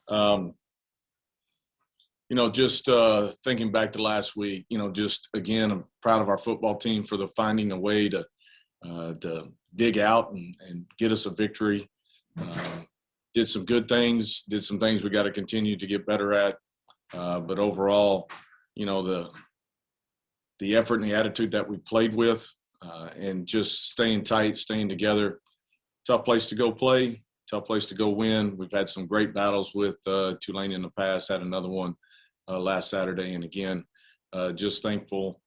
Um, just thinking back to last week, just again, I'm proud of our football team for the finding a way to dig out and get us a victory. Did some good things, did some things we got to continue to get better at. But overall, the effort and the attitude that we played with and just staying tight, staying together. Tough place to go play, tough place to go win. We've had some great battles with Tulane in the past, had another one last Saturday. And again, just thankful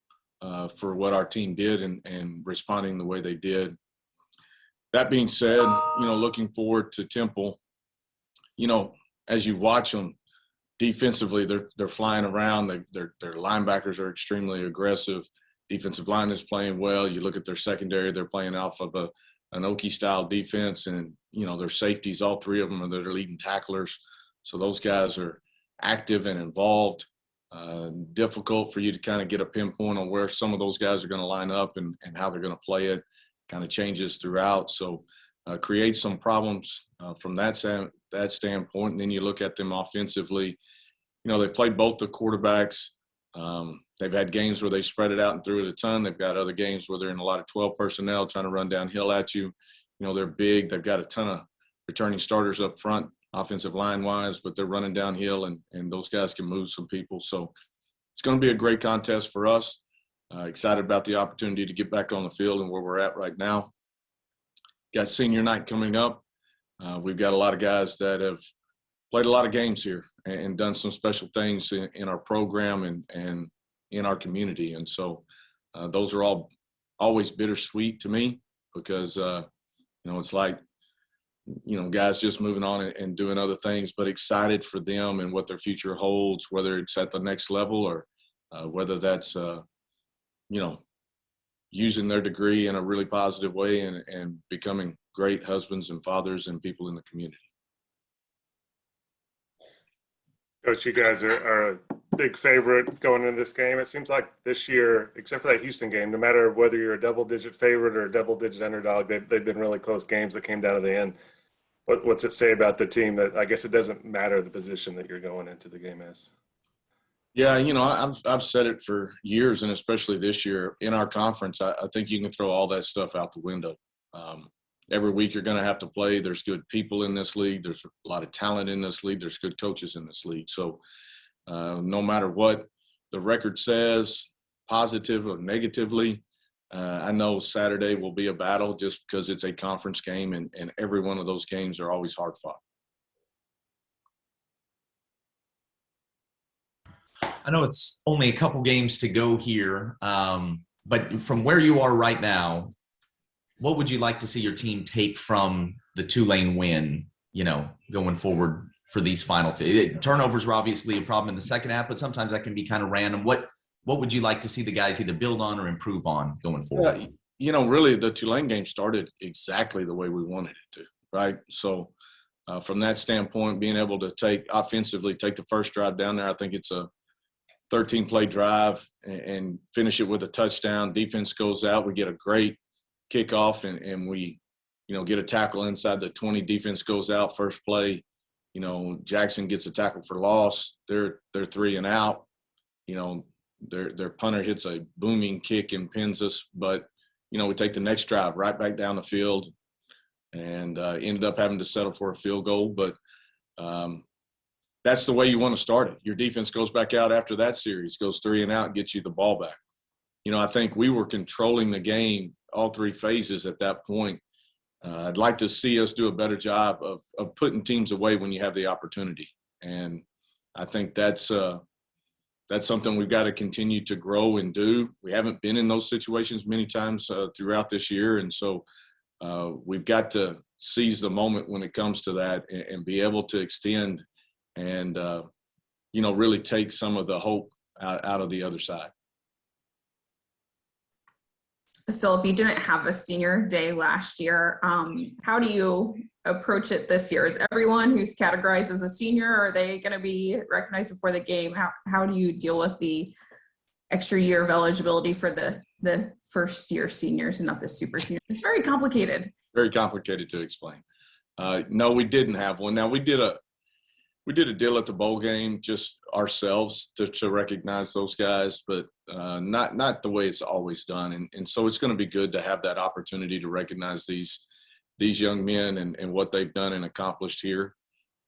for what our team did and responding the way they did. That being said, looking forward to Temple, as you watch them defensively, they're flying around. Their linebackers are extremely aggressive. Defensive line is playing well. You look at their secondary, they're playing off of an Okie-style defense, and, their safeties, all three of them are their leading tacklers. So those guys are active and involved. Difficult for you to kind of get a pinpoint on where some of those guys are going to line up and how they're going to play it. Kind of changes throughout. So creates some problems from that standpoint. And then you look at them offensively. They've played both the quarterbacks. They've had games where they spread it out and threw it a ton. They've got other games where they're in a lot of 12 personnel trying to run downhill at you. They're big. They've got a ton of returning starters up front, offensive line-wise, but they're running downhill, and those guys can move some people. So it's going to be a great contest for us. Excited about the opportunity to get back on the field and where we're at right now. Got senior night coming up. We've got a lot of guys that have played a lot of games here and done some special things in our program and in our community. And so those are all always bittersweet to me because, it's like, guys just moving on and doing other things, but excited for them and what their future holds, whether it's at the next level or whether that's, using their degree in a really positive way and becoming great husbands and fathers and people in the community. Coach, you guys are a big favorite going into this game. It seems like this year, except for that Houston game, no matter whether you're a double-digit favorite or a double-digit underdog, they've been really close games that came down to the end. What's it say about the team that I guess it doesn't matter the position that you're going into the game as? Yeah, I've said it for years, and especially this year in our conference, I think you can throw all that stuff out the window. Every week you're going to have to play. There's good people in this league. There's a lot of talent in this league. There's good coaches in this league. So no matter what the record says, positive or negatively, I know Saturday will be a battle just because it's a conference game, and every one of those games are always hard fought. I know it's only a couple games to go here, but from where you are right now, what would you like to see your team take from the Tulane win, going forward for these final two? Turnovers were obviously a problem in the second half, but sometimes that can be kind of random. What would you like to see the guys either build on or improve on going forward? Really the Tulane game started exactly the way we wanted it to, right? So from that standpoint, being able to offensively take the first drive down there, I think it's a 13-play drive and finish it with a touchdown. Defense goes out. We get a great kickoff and we, get a tackle inside the 20. Defense goes out first play. Jackson gets a tackle for loss. They're 3 and out. Their punter hits a booming kick and pins us. But, we take the next drive right back down the field and ended up having to settle for a field goal. But that's the way you want to start it. Your defense goes back out after that series, goes 3 and out, gets you the ball back. I think we were controlling the game all 3 phases at that point. I'd like to see us do a better job of putting teams away when you have the opportunity. And I think that's something we've got to continue to grow and do. We haven't been in those situations many times throughout this year. And so we've got to seize the moment when it comes to that and be able to extend and, really take some of the hope out of the other side. Philip, you didn't have a senior day last year. How do you approach it this year? Is everyone who's categorized as a senior, are they going to be recognized before the game? How do you deal with the extra year of eligibility for the first year seniors and not the super seniors? It's very complicated. Very complicated to explain. No, we didn't have one. Now we did We did a deal at the bowl game, just ourselves to recognize those guys, but not the way it's always done. And so it's going to be good to have that opportunity to recognize these young men and what they've done and accomplished here.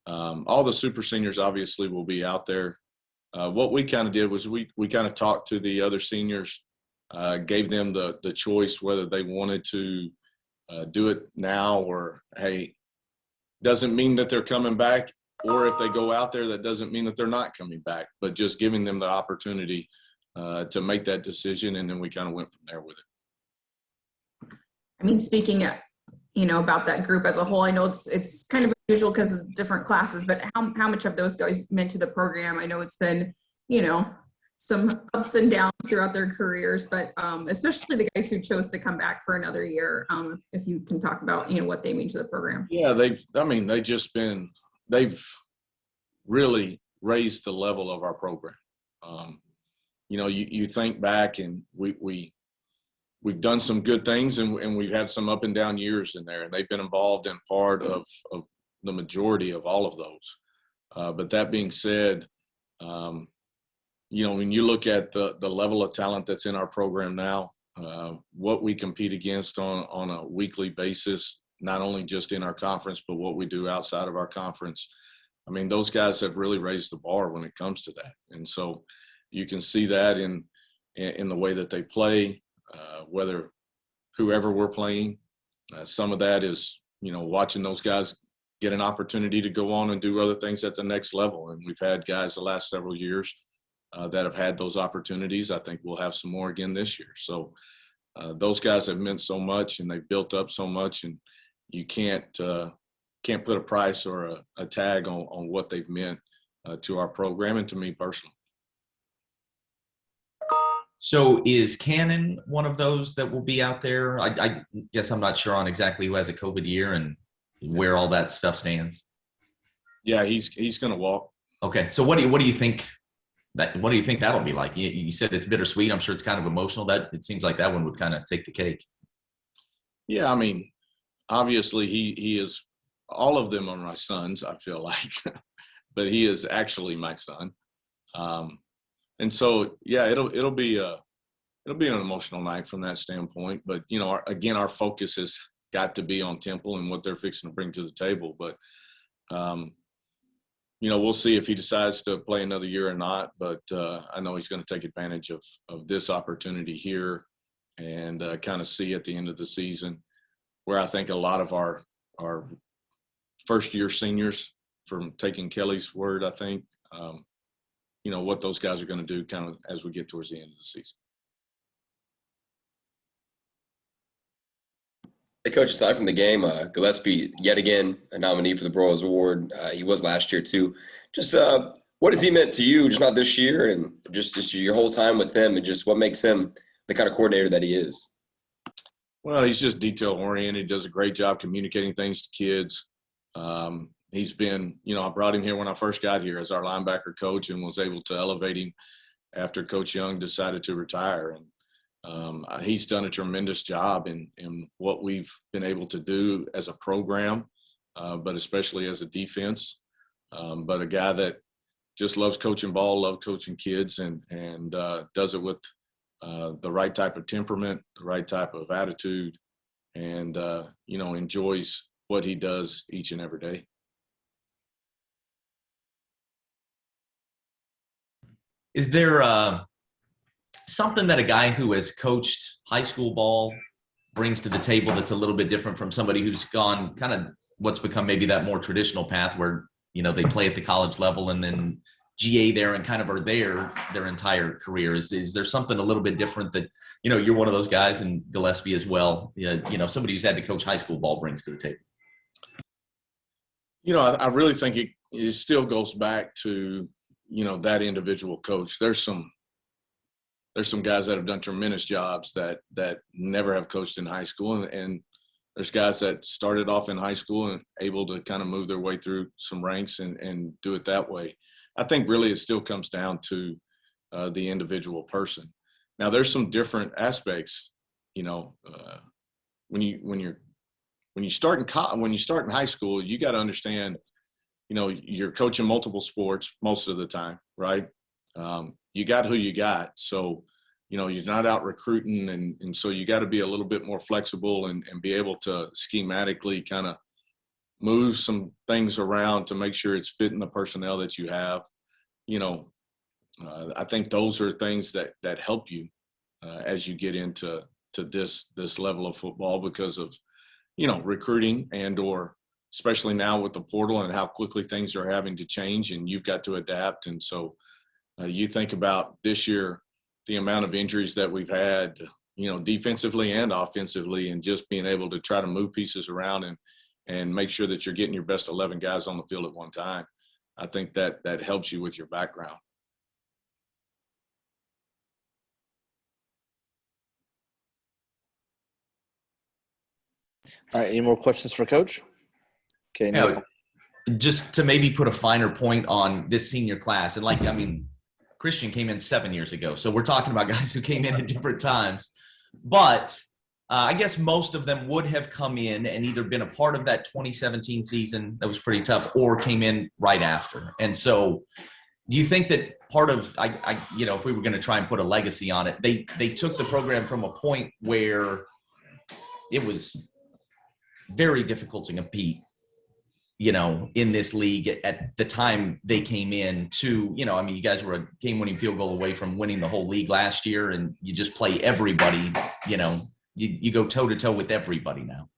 All the super seniors obviously will be out there. What we kind of did was we kind of talked to the other seniors, gave them the choice whether they wanted to do it now or, hey, doesn't mean that they're coming back. Or if they go out there, that doesn't mean that they're not coming back, but just giving them the opportunity to make that decision. And then we kind of went from there with it. I mean, speaking about that group as a whole, I know it's kind of unusual because of different classes, but how much have those guys meant to the program? I know it's been, some ups and downs throughout their careers, but especially the guys who chose to come back for another year. If you can talk about, what they mean to the program. Yeah, they've really raised the level of our program. You think back and we've done some good things and we've had some up and down years in there, and they've been involved in part of the majority of all of those. But that being said, when you look at the level of talent that's in our program now, what we compete against on a weekly basis, not only just in our conference, but what we do outside of our conference. I mean, those guys have really raised the bar when it comes to that. And so you can see that in the way that they play, whether whoever we're playing. Some of that is, watching those guys get an opportunity to go on and do other things at the next level. And we've had guys the last several years that have had those opportunities. I think we'll have some more again this year. So those guys have meant so much and they've built up so much, and you can't put a price or a tag on what they've meant to our program and to me personally. So is Cannon one of those that will be out there? I guess I'm not sure on exactly who has a COVID year and where all that stuff stands. Yeah, he's going to walk. Okay, so what do you think that'll be like? You said it's bittersweet. I'm sure it's kind of emotional. That it seems like that one would kind of take the cake. Yeah, I mean, obviously he is. All of them are my sons, I feel like, but he is actually my son. And so, yeah, it'll be an emotional night from that standpoint. But our focus has got to be on Temple and what they're fixing to bring to the table. But we'll see if he decides to play another year or not. But I know he's going to take advantage of this opportunity here and kind of see at the end of the season where I think a lot of our first-year seniors, from taking Kelly's word, I think, what those guys are going to do kind of as we get towards the end of the season. Hey, Coach, aside from the game, Gillespie, yet again, a nominee for the Broyles Award. He was last year, too. Just what has he meant to you, just not this year, and just your whole time with him, and just what makes him the kind of coordinator that he is? Well, he's just detail-oriented. He does a great job communicating things to kids. He's been, I brought him here when I first got here as our linebacker coach and was able to elevate him after Coach Young decided to retire. And he's done a tremendous job in what we've been able to do as a program, but especially as a defense. But a guy that just loves coaching ball, loves coaching kids, and does it with the right type of temperament, the right type of attitude, and, enjoys what he does each and every day. Is there something that a guy who has coached high school ball brings to the table that's a little bit different from somebody who's gone kind of what's become maybe that more traditional path where, they play at the college level and then GA there and kind of are there their entire career? Is there something a little bit different that, you're one of those guys, and Gillespie as well, somebody who's had to coach high school ball brings to the table? I really think it still goes back to, that individual coach. There's some guys that have done tremendous jobs that never have coached in high school. And there's guys that started off in high school and able to kind of move their way through some ranks and do it that way. I think really it still comes down to the individual person. Now there's some different aspects, when you start in high school, you got to understand, you're coaching multiple sports most of the time, right? You got who you got. So, you're not out recruiting. And so you got to be a little bit more flexible and be able to schematically kind of move some things around to make sure it's fitting the personnel that you have. I think those are things that help you as you get into this level of football because of, recruiting or especially now with the portal and how quickly things are having to change and you've got to adapt. And so you think about this year, the amount of injuries that we've had, defensively and offensively, and just being able to try to move pieces around and make sure that you're getting your best 11 guys on the field at one time. I think that helps you with your background. All right. Any more questions for Coach? Okay. Yeah, just to maybe put a finer point on this senior class. And Christian came in 7 years ago. So we're talking about guys who came in at different times. But I guess most of them would have come in and either been a part of that 2017 season that was pretty tough or came in right after. And so do you think that part of, if we were going to try and put a legacy on it, they took the program from a point where it was very difficult to compete, in this league at the time they came in to, you guys were a game-winning field goal away from winning the whole league last year, and you just play everybody, you go toe-to-toe with everybody now.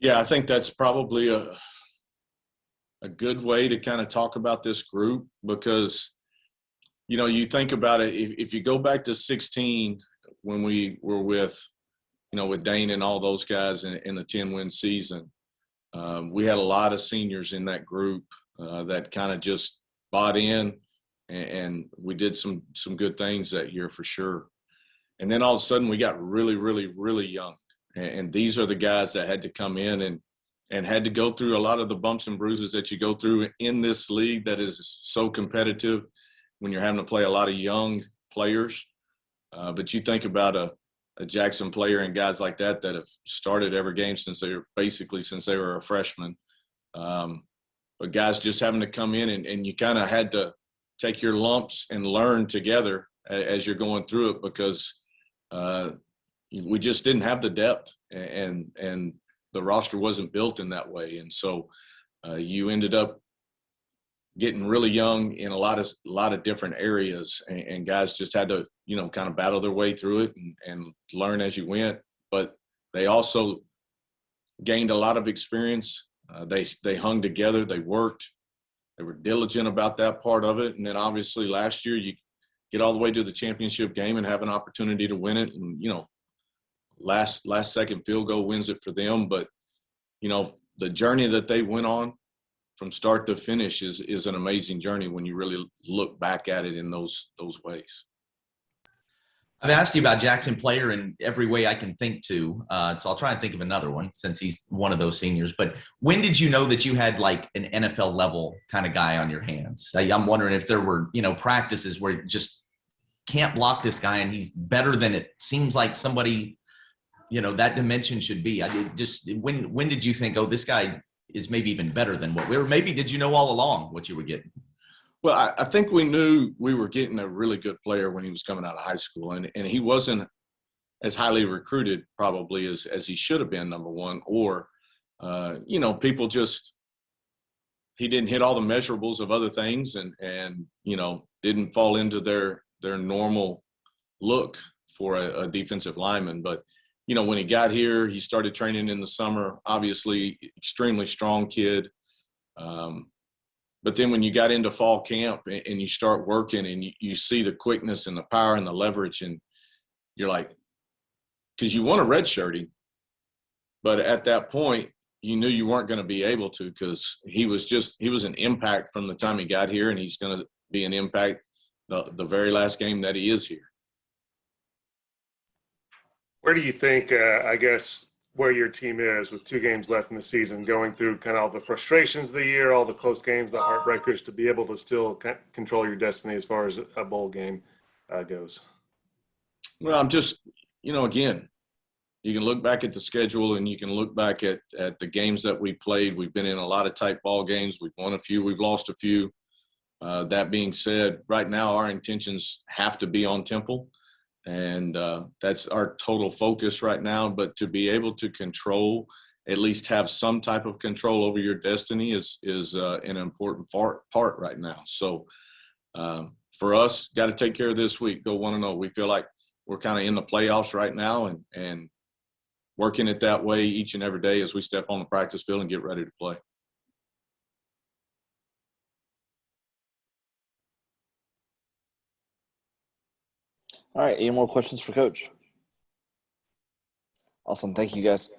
Yeah, I think that's probably a good way to kind of talk about this group because, you think about it, if you go back to 16 when we were with Dane and all those guys in the 10-win season, we had a lot of seniors in that group that kind of just bought in, and we did some good things that year for sure. And then all of a sudden we got really, really, really young. And these are the guys that had to come in and had to go through a lot of the bumps and bruises that you go through in this league that is so competitive when you're having to play a lot of young players. But you think about a Jackson player and guys like that have started every game since they were a freshman. But guys just having to come in and you kind of had to take your lumps and learn together as you're going through it because we just didn't have the depth and the roster wasn't built in that way. And so you ended up getting really young in a lot of different areas and guys just had to, kind of battle their way through it and learn as you went. But they also gained a lot of experience. They hung together, they worked, they were diligent about that part of it. And then obviously last year you get all the way to the championship game and have an opportunity to win it. And, last second field goal wins it for them. But, the journey that they went on from start to finish is an amazing journey when you really look back at it in those ways. I've asked you about Jackson player in every way I can think to, so I'll try and think of another one since he's one of those seniors. But when did you know that you had like an NFL level kind of guy on your hands? I'm wondering if there were, practices where you just can't block this guy and he's better than it seems like somebody, that dimension should be. When did you think, oh, this guy is maybe even better than what we were? Maybe did you know all along what you were getting? Well, I think we knew we were getting a really good player when he was coming out of high school, and he wasn't as highly recruited probably as he should have been, number one, or, people just – he didn't hit all the measurables of other things and didn't fall into their normal look for a defensive lineman. But, when he got here, he started training in the summer, obviously extremely strong kid. But then when you got into fall camp and you start working and you see the quickness and the power and the leverage, and you're like, because you want to redshirt him, but at that point you knew you weren't going to be able to because he was an impact from the time he got here, and he's going to be an impact the very last game that he is here. Where do you think, where your team is with 2 games left in the season, going through kind of all the frustrations of the year, all the close games, the heartbreakers, to be able to still control your destiny as far as a bowl game goes? Well, I'm just, again, you can look back at the schedule and you can look back at the games that we played. We've been in a lot of tight ball games. We've won a few. We've lost a few. That being said, right now our intentions have to be on Temple, and that's our total focus right now. But to be able to control, at least have some type of control over your destiny is an important part right now. So for us, got to take care of this week. Go 1-0. We feel like we're kind of in the playoffs right now, and working it that way each and every day as we step on the practice field and get ready to play. All right. Any more questions for Coach? Awesome. Thank you, guys.